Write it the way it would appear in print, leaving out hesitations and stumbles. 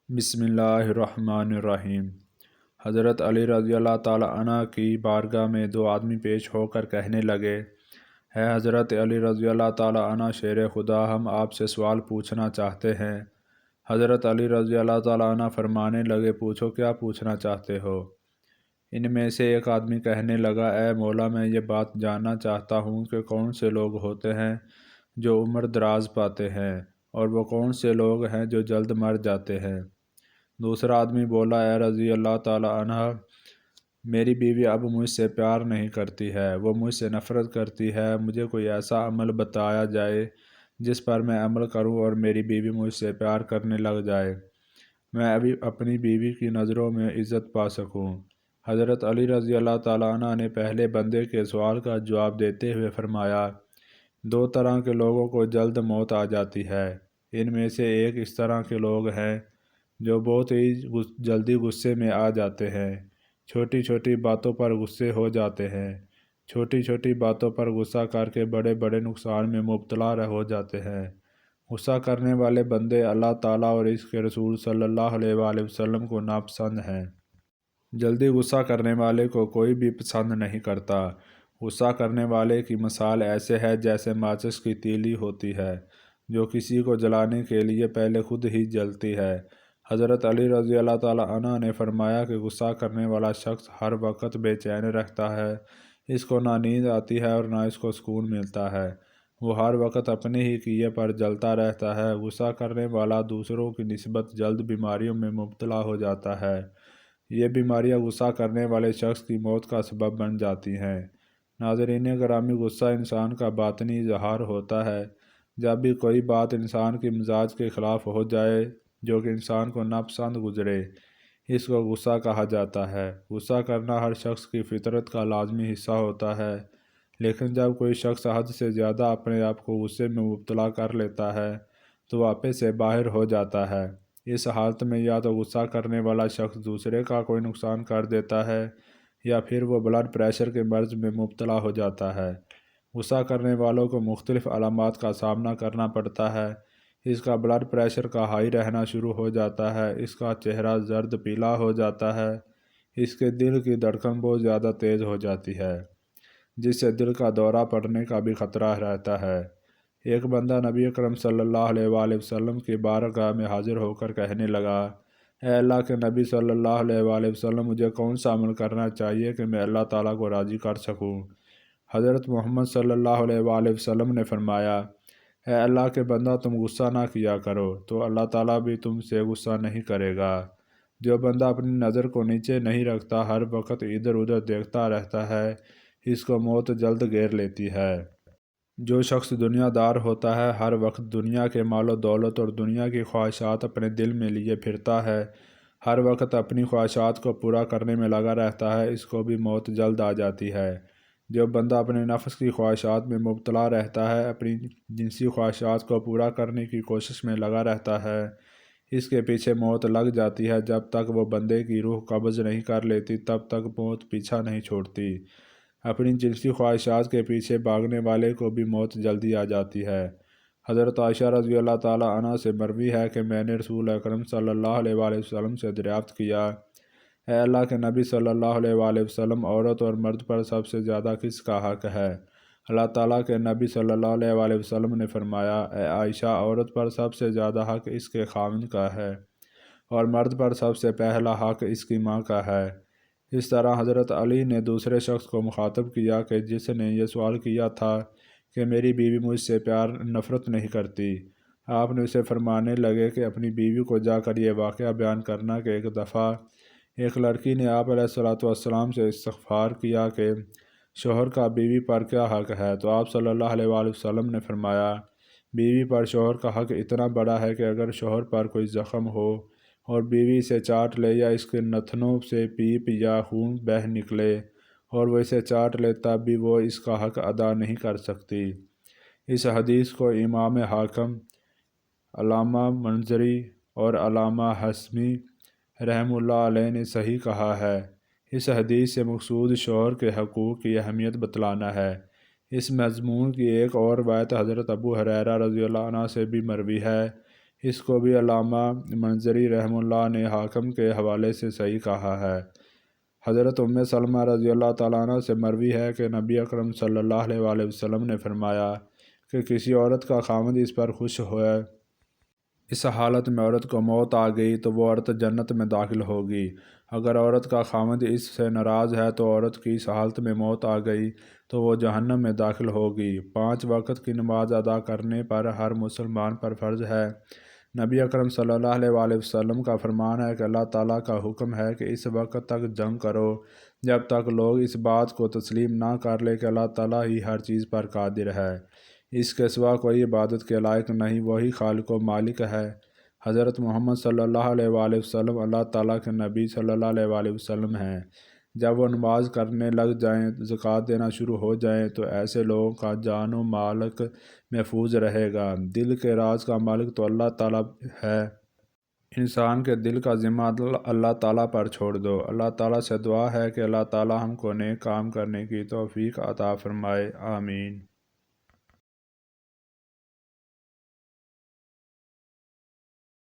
بسم اللہ الرحمن الرحیم۔ حضرت علی رضی اللہ تعالیٰ عنہ کی بارگاہ میں دو آدمی پیش ہو کر کہنے لگے، ہے حضرت علی رضی اللہ تعالیٰ عنہ شیر خدا، ہم آپ سے سوال پوچھنا چاہتے ہیں۔ حضرت علی رضی اللہ تعالیٰ عنہ فرمانے لگے، پوچھو کیا پوچھنا چاہتے ہو؟ ان میں سے ایک آدمی کہنے لگا، اے مولا، میں یہ بات جاننا چاہتا ہوں کہ کون سے لوگ ہوتے ہیں جو عمر دراز پاتے ہیں، اور وہ کون سے لوگ ہیں جو جلد مر جاتے ہیں۔ دوسرا آدمی بولا، اے رضی اللہ تعالیٰ عنہ، میری بیوی اب مجھ سے پیار نہیں کرتی ہے، وہ مجھ سے نفرت کرتی ہے۔ مجھے کوئی ایسا عمل بتایا جائے جس پر میں عمل کروں اور میری بیوی مجھ سے پیار کرنے لگ جائے، میں ابھی اپنی بیوی کی نظروں میں عزت پا سکوں۔ حضرت علی رضی اللہ تعالیٰ عنہ نے پہلے بندے کے سوال کا جواب دیتے ہوئے فرمایا، دو طرح کے لوگوں کو جلد موت آ جاتی ہے۔ ان میں سے ایک اس طرح کے لوگ ہیں جو بہت ہی جلدی غصے میں آ جاتے ہیں، چھوٹی چھوٹی باتوں پر غصے ہو جاتے ہیں، چھوٹی چھوٹی باتوں پر غصہ کر کے بڑے بڑے نقصان میں مبتلا ہو جاتے ہیں۔ غصہ کرنے والے بندے اللہ تعالیٰ اور اس کے رسول صلی اللہ علیہ وآلہ وسلم کو ناپسند ہیں۔ جلدی غصہ کرنے والے کو کوئی بھی پسند نہیں کرتا۔ غصہ کرنے والے کی مثال ایسے ہے جیسے ماچس کی تیلی ہوتی ہے جو کسی کو جلانے کے لیے پہلے خود ہی جلتی ہے۔ حضرت علی رضی اللہ تعالیٰ عنہ نے فرمایا کہ غصہ کرنے والا شخص ہر وقت بے چین رہتا ہے، اس کو نہ نیند آتی ہے اور نہ اس کو سکون ملتا ہے، وہ ہر وقت اپنے ہی کیے پر جلتا رہتا ہے۔ غصہ کرنے والا دوسروں کی نسبت جلد بیماریوں میں مبتلا ہو جاتا ہے، یہ بیماریاں غصہ کرنے والے شخص کی موت کا سبب بن جاتی ہیں۔ ناظرین گرامی، غصہ انسان کا باطنی اظہار ہوتا ہے۔ جب بھی کوئی بات انسان کی مزاج کے خلاف ہو جائے جو کہ انسان کو ناپسند گزرے، اس کو غصہ کہا جاتا ہے۔ غصہ کرنا ہر شخص کی فطرت کا لازمی حصہ ہوتا ہے، لیکن جب کوئی شخص حد سے زیادہ اپنے آپ کو غصے میں مبتلا کر لیتا ہے تو وہ آپے سے باہر ہو جاتا ہے۔ اس حالت میں یا تو غصہ کرنے والا شخص دوسرے کا کوئی نقصان کر دیتا ہے یا پھر وہ بلڈ پریشر کے مرض میں مبتلا ہو جاتا ہے۔ غصہ کرنے والوں کو مختلف علامات کا سامنا کرنا پڑتا ہے۔ اس کا بلڈ پریشر کا ہائی رہنا شروع ہو جاتا ہے، اس کا چہرہ زرد پیلا ہو جاتا ہے، اس کے دل کی دھڑکن بہت زیادہ تیز ہو جاتی ہے، جس سے دل کا دورہ پڑنے کا بھی خطرہ رہتا ہے۔ ایک بندہ نبی اکرم صلی اللہ علیہ وآلہ وسلم کی بارگاہ میں حاضر ہو کر کہنے لگا، اے اللہ کے نبی صلی اللہ علیہ وآلہ وسلم، مجھے کون سا عمل کرنا چاہیے کہ میں اللہ تعالیٰ کو راضی کر سکوں؟ حضرت محمد صلی اللہ علیہ وآلہ وسلم نے فرمایا، اے اللہ کے بندہ، تم غصہ نہ کیا کرو تو اللہ تعالیٰ بھی تم سے غصہ نہیں کرے گا۔ جو بندہ اپنی نظر کو نیچے نہیں رکھتا، ہر وقت ادھر ادھر دیکھتا رہتا ہے، اس کو موت جلد گھیر لیتی ہے۔ جو شخص دنیا دار ہوتا ہے، ہر وقت دنیا کے مال و دولت اور دنیا کی خواہشات اپنے دل میں لیے پھرتا ہے، ہر وقت اپنی خواہشات کو پورا کرنے میں لگا رہتا ہے، اس کو بھی موت جلد آ جاتی ہے۔ جو بندہ اپنے نفس کی خواہشات میں مبتلا رہتا ہے، اپنی جنسی خواہشات کو پورا کرنے کی کوشش میں لگا رہتا ہے، اس کے پیچھے موت لگ جاتی ہے۔ جب تک وہ بندے کی روح قبض نہیں کر لیتی تب تک موت پیچھا نہیں چھوڑتی۔ اپنی جنسی خواہشات کے پیچھے بھاگنے والے کو بھی موت جلدی آ جاتی ہے۔ حضرت عائشہ رضی اللہ تعالیٰ عنہ سے مروی ہے کہ میں نے رسول اکرم صلی اللہ علیہ وآلہ وسلم سے دریافت کیا، اے اللہ کے نبی صلی اللہ علیہ وآلہ وسلم، عورت اور مرد پر سب سے زیادہ کس کا حق ہے؟ اللہ تعالیٰ کے نبی صلی اللہ علیہ وآلہ وسلم نے فرمایا، اے عائشہ، عورت پر سب سے زیادہ حق اس کے خاوند کا ہے اور مرد پر سب سے پہلا حق اس کی ماں کا ہے۔ اس طرح حضرت علی نے دوسرے شخص کو مخاطب کیا کہ جس نے یہ سوال کیا تھا کہ میری بیوی مجھ سے نفرت نہیں کرتی۔ آپ نے اسے فرمانے لگے کہ اپنی بیوی کو جا کر یہ واقعہ بیان کرنا کہ ایک دفعہ ایک لڑکی نے آپ علیہ السلام سے استغفار کیا کہ شوہر کا بیوی پر کیا حق ہے، تو آپ صلی اللہ علیہ وآلہ وسلم نے فرمایا، بیوی پر شوہر کا حق اتنا بڑا ہے کہ اگر شوہر پر کوئی زخم ہو اور بیوی اسے چاٹ لے یا اس کے نتنوں سے پیپ یا خون بہہ نکلے اور وہ اسے چاٹ لے تب بھی وہ اس کا حق ادا نہیں کر سکتی۔ اس حدیث کو امام حاکم، علامہ منذری اور علامہ حسمی رحمہ اللہ علیہ نے صحیح کہا ہے۔ اس حدیث سے مقصود شوہر کے حقوق کی اہمیت بتلانا ہے۔ اس مضمون کی ایک اور روایت حضرت ابو ہریرہ رضی اللہ عنہ سے بھی مروی ہے۔ اس کو بھی علامہ منظری رحمہ اللہ نے حاکم کے حوالے سے صحیح کہا ہے۔ حضرت ام سلمہ رضی اللہ تعالیٰ عنہ سے مروی ہے کہ نبی اکرم صلی اللہ علیہ وآلہ وسلم نے فرمایا کہ کسی عورت کا خاوند اس پر خوش ہوئے، اس حالت میں عورت کو موت آ گئی تو وہ عورت جنت میں داخل ہوگی۔ اگر عورت کا خاوند اس سے ناراض ہے تو عورت کی اس حالت میں موت آ گئی تو وہ جہنم میں داخل ہوگی۔ 5 وقت کی نماز ادا کرنے پر ہر مسلمان پر فرض ہے۔ نبی اکرم صلی اللہ علیہ وآلہ وسلم کا فرمان ہے کہ اللہ تعالیٰ کا حکم ہے کہ اس وقت تک جنگ کرو جب تک لوگ اس بات کو تسلیم نہ کر لیں کہ اللہ تعالیٰ ہی ہر چیز پر قادر ہے، اس کے سوا کوئی عبادت کے لائق نہیں، وہی خالق و مالک ہے۔ حضرت محمد صلی اللہ علیہ وآلہ وسلم اللہ تعالیٰ کے نبی صلی اللہ علیہ وآلہ وسلم ہیں۔ جب وہ نماز کرنے لگ جائیں، زکوٰۃ دینا شروع ہو جائیں تو ایسے لوگوں کا جان و مالک محفوظ رہے گا۔ دل کے راز کا مالک تو اللہ تعالیٰ ہے۔ انسان کے دل کا ذمہ اللہ تعالیٰ پر چھوڑ دو۔ اللہ تعالیٰ سے دعا ہے کہ اللہ تعالیٰ ہم کو نیک کام کرنے کی توفیق عطا فرمائے، آمین۔